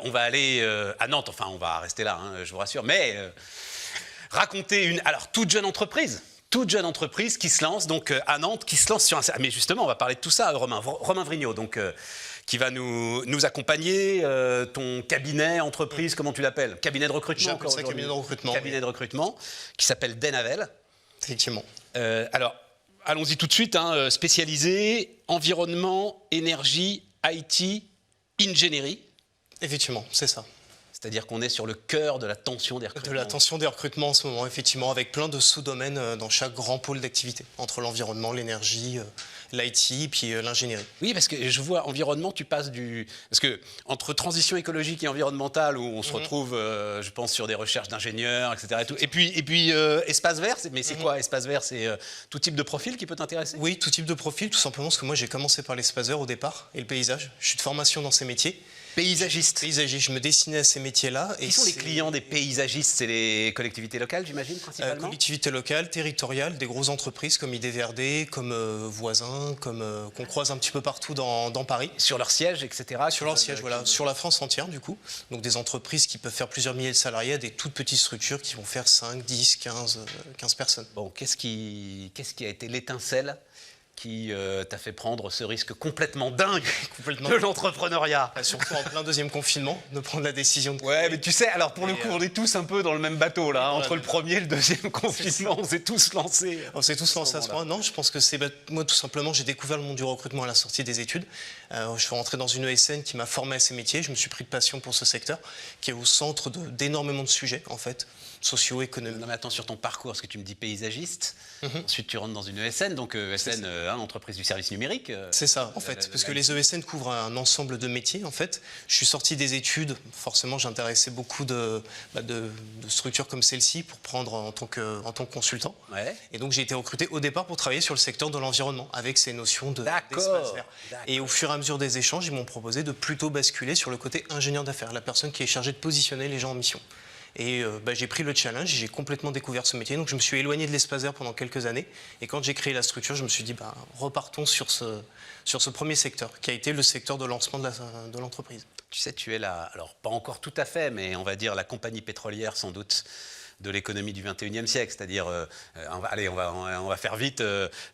on va aller à Nantes, enfin on va rester là, hein, je vous rassure, mais raconter une toute jeune entreprise qui se lance donc à Nantes, qui se lance sur un... Mais justement, on va parler de tout ça, Romain Vrignot, donc qui va nous accompagner, ton cabinet, entreprise, comment tu l'appelles? Cabinet de recrutement. J'appelle ça cabinet de recrutement. Cabinet de recrutement, qui s'appelle Denavel. Effectivement. Alors, allons-y tout de suite, hein, spécialisé environnement, énergie, IT, ingénierie. Effectivement, c'est ça. C'est-à-dire qu'on est sur le cœur de la tension des recrutements. De la tension des recrutements en ce moment, effectivement, avec plein de sous-domaines dans chaque grand pôle d'activité, entre l'environnement, l'énergie, l'IT, puis l'ingénierie. Oui, parce que je vois environnement, tu passes du... Parce que entre transition écologique et environnementale, où on se retrouve, je pense, sur des recherches d'ingénieurs, etc. Et puis espace vert, mais c'est quoi espace vert? C'est tout type de profil qui peut t'intéresser? Oui, tout type de profil, tout simplement parce que moi j'ai commencé par l'espace vert au départ, et le paysage. Je suis de formation dans ces métiers. Paysagiste. Paysagiste, je me destinais à ces métiers-là. Qui sont les clients des paysagistes? C'est les collectivités locales, j'imagine, principalement? Collectivités locales, territoriales, des grosses entreprises comme IDVRD, comme Voisins, comme qu'on croise un petit peu partout dans Paris. Sur leur siège, etc. Sur leur siège, voilà. Sur la France entière, du coup. Donc des entreprises qui peuvent faire plusieurs milliers de salariés, des toutes petites structures qui vont faire 5, 10, 15 personnes. Bon, qu'est-ce qui a été l'étincelle qui t'a fait prendre ce risque complètement dingue de l'entrepreneuriat? Surtout en plein deuxième confinement, de prendre la décision de... Ouais, mais tu sais, alors pour le coup, on est tous un peu dans le même bateau, là. Entre le premier et le deuxième confinement, on s'est tous lancés. On s'est tous lancés à ce moment-là. Non, je pense que c'est... moi, tout simplement, j'ai découvert le monde du recrutement à la sortie des études. Je suis rentré dans une ESN qui m'a formé à ces métiers. Je me suis pris de passion pour ce secteur, qui est au centre d'énormément de sujets, en fait, socio-économiques. Non, mais attends, sur ton parcours, parce que tu me dis paysagiste, ensuite tu rentres dans une ESN, donc ESN, entreprise du service numérique. C'est ça, en fait, parce que les ESN couvrent un ensemble de métiers, en fait. Je suis sorti des études, forcément j'intéressais beaucoup de structures comme celle-ci pour prendre en tant que consultant. Ouais. Et donc j'ai été recruté au départ pour travailler sur le secteur de l'environnement, avec ces notions d'espace vert. Et au fur et à mesure des échanges, ils m'ont proposé de plutôt basculer sur le côté ingénieur d'affaires, la personne qui est chargée de positionner les gens en mission. Et j'ai pris le challenge, j'ai complètement découvert ce métier, donc je me suis éloigné de l'espace vert pendant quelques années. Et quand j'ai créé la structure, je me suis dit, repartons sur ce premier secteur, qui a été le secteur de lancement de l'entreprise. Tu sais, tu es là, alors pas encore tout à fait, mais on va dire la compagnie pétrolière sans doute de l'économie du 21e siècle, c'est-à-dire, on va faire vite,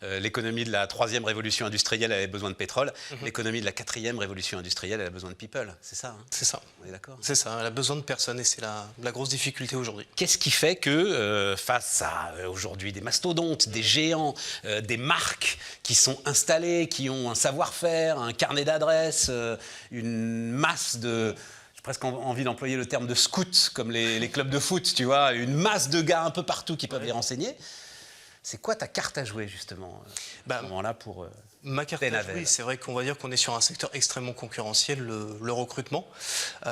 l'économie de la 3e révolution industrielle avait besoin de pétrole, l'économie de la 4e révolution industrielle elle a besoin de people, c'est ça, hein? C'est ça. On est d'accord? C'est ça, elle a besoin de personnes et c'est la grosse difficulté aujourd'hui. Qu'est-ce qui fait que face à aujourd'hui des mastodontes, des géants, des marques qui sont installées, qui ont un savoir-faire, un carnet d'adresses, une masse de... presque envie d'employer le terme de scouts, comme les clubs de foot, tu vois, une masse de gars un peu partout qui peuvent les renseigner. C'est quoi ta carte à jouer, justement, à ce moment-là, pour ma carte à jouer, c'est vrai qu'on va dire qu'on est sur un secteur extrêmement concurrentiel, le recrutement.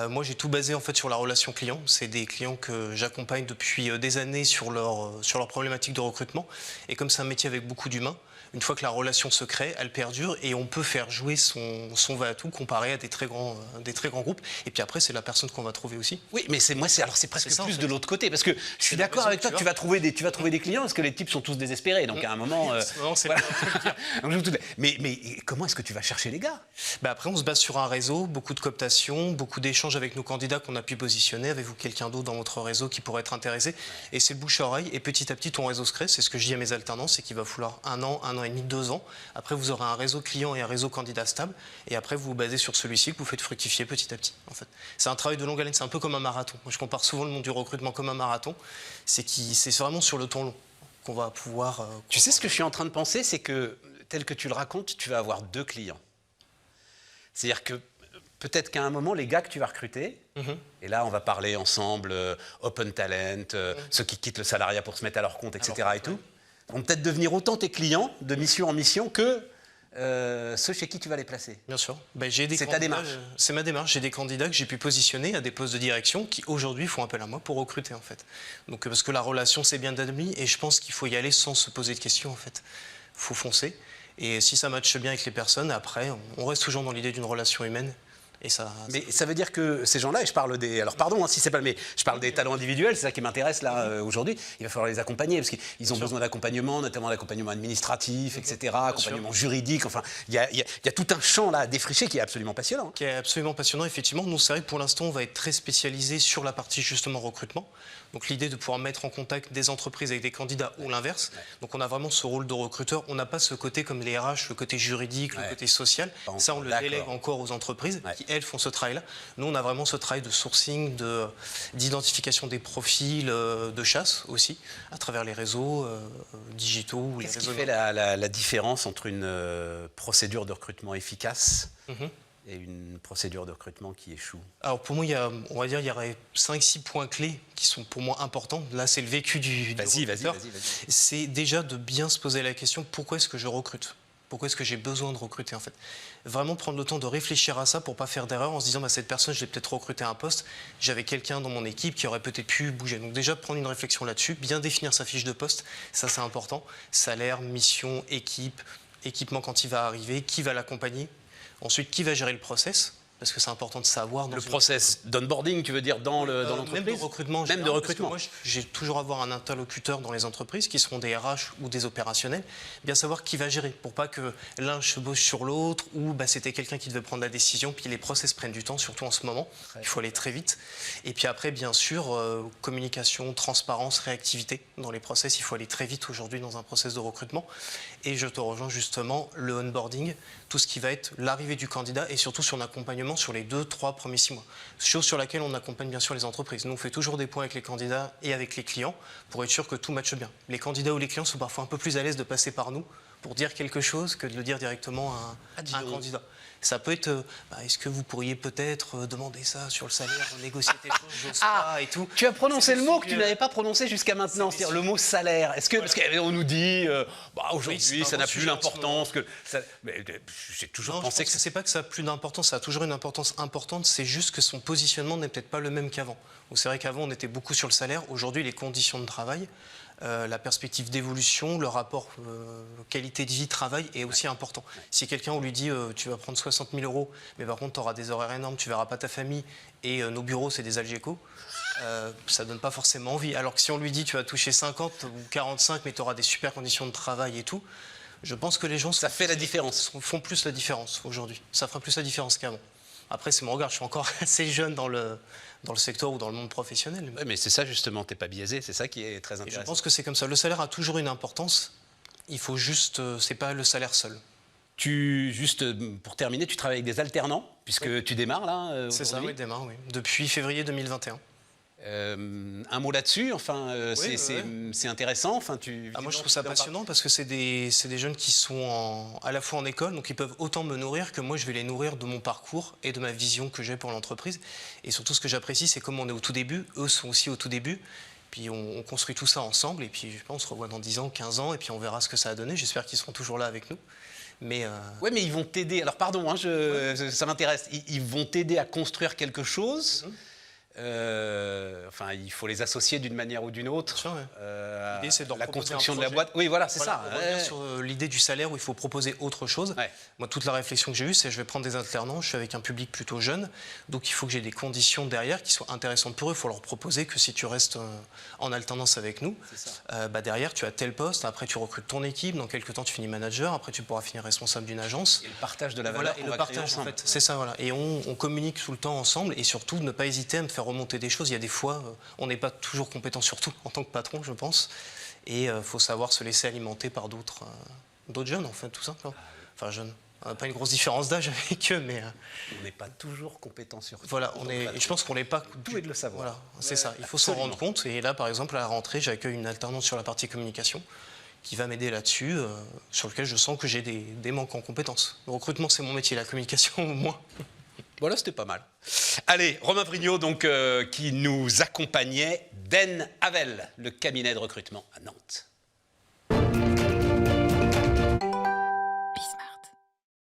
Moi, j'ai tout basé, en fait, sur la relation client. C'est des clients que j'accompagne depuis des années sur leur problématique de recrutement. Et comme c'est un métier avec beaucoup d'humains, une fois que la relation se crée, elle perdure et on peut faire jouer son va-à-tout comparé à des très grands groupes. Et puis après, c'est la personne qu'on va trouver aussi. Oui, mais c'est presque ça, plus en fait. De l'autre côté, parce que je suis d'accord avec toi que tu vas trouver des clients parce que les types sont tous désespérés. Donc à un moment, voilà. mais comment est-ce que tu vas chercher les gars? Après, on se base sur un réseau, beaucoup de cooptation, beaucoup d'échanges avec nos candidats qu'on a pu positionner. Avez-vous quelqu'un d'autre dans votre réseau qui pourrait être intéressé? Et c'est le bouche à oreille. Et petit à petit, ton réseau se crée. C'est ce que je dis à mes alternants, c'est qu'il va falloir un an et demi, 2 ans. Après, vous aurez un réseau client et un réseau candidat stable. Et après, vous vous basez sur celui-ci que vous faites fructifier petit à petit. En fait, c'est un travail de longue haleine. C'est un peu comme un marathon. Moi, je compare souvent le monde du recrutement comme un marathon. C'est vraiment sur le temps long qu'on va pouvoir. Tu sais ce que je suis en train de penser, c'est que tel que tu le racontes, tu vas avoir 2 clients. C'est-à-dire que peut-être qu'à un moment, les gars que tu vas recruter, et là, on va parler ensemble, open talent, ceux qui quittent le salariat pour se mettre à leur compte, etc. et tout, vont peut-être devenir autant tes clients de mission en mission que ceux chez qui tu vas les placer. Bien sûr. C'est ta démarche. C'est ma démarche. J'ai des candidats que j'ai pu positionner à des postes de direction qui aujourd'hui font appel à moi pour recruter en fait. Donc parce que la relation c'est bien admis et je pense qu'il faut y aller sans se poser de questions en fait. Faut foncer. Et si ça matche bien avec les personnes, après, on reste toujours dans l'idée d'une relation humaine. Et ça, Mais ça veut dire que ces gens-là, et je parle des... Alors pardon si c'est pas... Mais je parle des talents individuels, c'est ça qui m'intéresse là aujourd'hui. Il va falloir les accompagner parce qu'ils ont besoin d'accompagnement, notamment d'accompagnement administratif, etc., accompagnement juridique. Enfin, il y a tout un champ là à défricher qui est absolument passionnant. qui est absolument passionnant, effectivement. Nous, c'est vrai que pour l'instant, on va être très spécialisé sur la partie justement recrutement. Donc l'idée de pouvoir mettre en contact des entreprises avec des candidats ou l'inverse. Donc on a vraiment ce rôle de recruteur. On n'a pas ce côté comme les RH, le côté juridique, le côté social. Ça, on le délègue encore aux entreprises qui, elles, font ce travail-là. Nous, on a vraiment ce travail de sourcing, d'identification des profils, de chasse aussi, à travers les réseaux digitaux ou les réseaux. Qu'est-ce qui fait la différence entre une procédure de recrutement efficace et une procédure de recrutement qui échoue? Alors pour moi, on va dire il y aurait 5-6 points clés qui sont pour moi importants. Là, c'est le vécu du recruteur. C'est déjà de bien se poser la question, pourquoi est-ce que je recrute? Pourquoi est-ce que j'ai besoin de recruter en fait? Vraiment prendre le temps de réfléchir à ça pour ne pas faire d'erreur en se disant bah, cette personne, je l'ai peut-être recruté à un poste, j'avais quelqu'un dans mon équipe qui aurait peut-être pu bouger. Donc déjà prendre une réflexion là-dessus, bien définir sa fiche de poste, ça c'est important. Salaire, mission, équipe, équipement quand il va arriver, qui va l'accompagner. Ensuite, qui va gérer le process? Parce que c'est important de savoir. Le process d'onboarding, tu veux dire, dans l'entreprise? Même de recrutement. Même de recrutement. Moi, j'ai toujours avoir un interlocuteur dans les entreprises, qui seront des RH ou des opérationnels, bien savoir qui va gérer, pour pas que l'un se bosse sur l'autre, ou bah, c'était quelqu'un qui devait prendre la décision, puis les process prennent du temps, surtout en ce moment. Il faut aller très vite. Et puis après, bien sûr, communication, transparence, réactivité dans les process. Il faut aller très vite aujourd'hui dans un process de recrutement. Et je te rejoins justement, le onboarding, tout ce qui va être l'arrivée du candidat et surtout sur l'accompagnement sur les 2-3 premiers 6 mois. Chose sur laquelle on accompagne bien sûr les entreprises. Nous, on fait toujours des points avec les candidats et avec les clients pour être sûr que tout matche bien. Les candidats ou les clients sont parfois un peu plus à l'aise de passer par nous pour dire quelque chose que de le dire directement à un candidat. Ça peut être, est-ce que vous pourriez peut-être demander ça sur le salaire, négocier des choses, j'ose pas et tout. Tu as prononcé le mot que tu n'avais pas prononcé jusqu'à maintenant, c'est-à-dire le mot salaire. Est-ce que, parce qu'on nous dit, aujourd'hui, ça n'a plus l'importance que... Mais j'ai toujours pensé que... c'est pas que ça a plus d'importance, ça a toujours une importance importante, c'est juste que son positionnement n'est peut-être pas le même qu'avant. C'est vrai qu'avant, on était beaucoup sur le salaire. Aujourd'hui, les conditions de travail, la perspective d'évolution, le rapport qualité de vie, travail est aussi important. Si quelqu'un, on lui dit tu vas prendre 60 000 €, mais par contre tu auras des horaires énormes, tu verras pas ta famille et nos bureaux c'est des Algeco, ça donne pas forcément envie. Alors que si on lui dit tu vas toucher 50 ou 45 mais tu auras des super conditions de travail et tout, je pense que les gens ça fait la différence. Font plus la différence aujourd'hui. Ça fera plus la différence qu'avant. Après, c'est mon regard, je suis encore assez jeune dans le secteur ou dans le monde professionnel. Oui, mais c'est ça justement, t'es pas biaisé, c'est ça qui est très intéressant. Et je pense que c'est comme ça. Le salaire a toujours une importance. Il faut juste, c'est pas le salaire seul. Juste pour terminer, tu travailles avec des alternants, puisque tu démarres là. C'est ça, oui, démarre, oui. Depuis février 2021. Un mot là-dessus, enfin, c'est intéressant. Enfin, moi, je trouve ça passionnant parce que c'est des jeunes qui sont à la fois en école, donc ils peuvent autant me nourrir que moi, je vais les nourrir de mon parcours et de ma vision que j'ai pour l'entreprise. Et surtout, ce que j'apprécie, c'est comme on est au tout début, eux sont aussi au tout début. Puis on construit tout ça ensemble et puis je pense on se revoit dans 10 ans, 15 ans et puis on verra ce que ça a donné. J'espère qu'ils seront toujours là avec nous. Mais ouais, mais ils vont t'aider. Alors pardon, hein, ça m'intéresse. Ils vont t'aider à construire quelque chose. Enfin, il faut les associer d'une manière ou d'une autre. Sûr, ouais. L'idée, c'est de leur la proposer construction de la boîte. Oui, voilà, c'est ça. On revient sur l'idée du salaire où il faut proposer autre chose. Ouais. Moi, toute la réflexion que j'ai eue, c'est je vais prendre des alternants, je suis avec un public plutôt jeune, donc il faut que j'ai des conditions derrière qui soient intéressantes pour eux. Il faut leur proposer que si tu restes en alternance avec nous, derrière, tu as tel poste, après tu recrutes ton équipe, dans quelques temps tu finis manager, après tu pourras finir responsable d'une agence. Et le partage de la valeur. Et le partage, en fait, c'est ça, voilà. Et on communique tout le temps ensemble et surtout ne pas hésiter à me faire remonter des choses. Il y a des fois, on n'est pas toujours compétent sur tout en tant que patron, je pense. Et il faut savoir se laisser alimenter par d'autres jeunes, en fait, tout simplement. Enfin, jeunes. On n'a pas une grosse différence d'âge avec eux, mais... on n'est pas toujours compétent sur tout. Voilà, et je pense qu'on n'est pas... Tout est de le savoir. Voilà, c'est ça. Il faut s'en rendre compte. Et là, par exemple, à la rentrée, j'accueille une alternante sur la partie communication qui va m'aider là-dessus, sur lequel je sens que j'ai des manques en compétences. Le recrutement, c'est mon métier, la communication, moins. Voilà, c'était pas mal. Allez, Romain Vrignot, donc, qui nous accompagnait d'En Havel, le cabinet de recrutement à Nantes.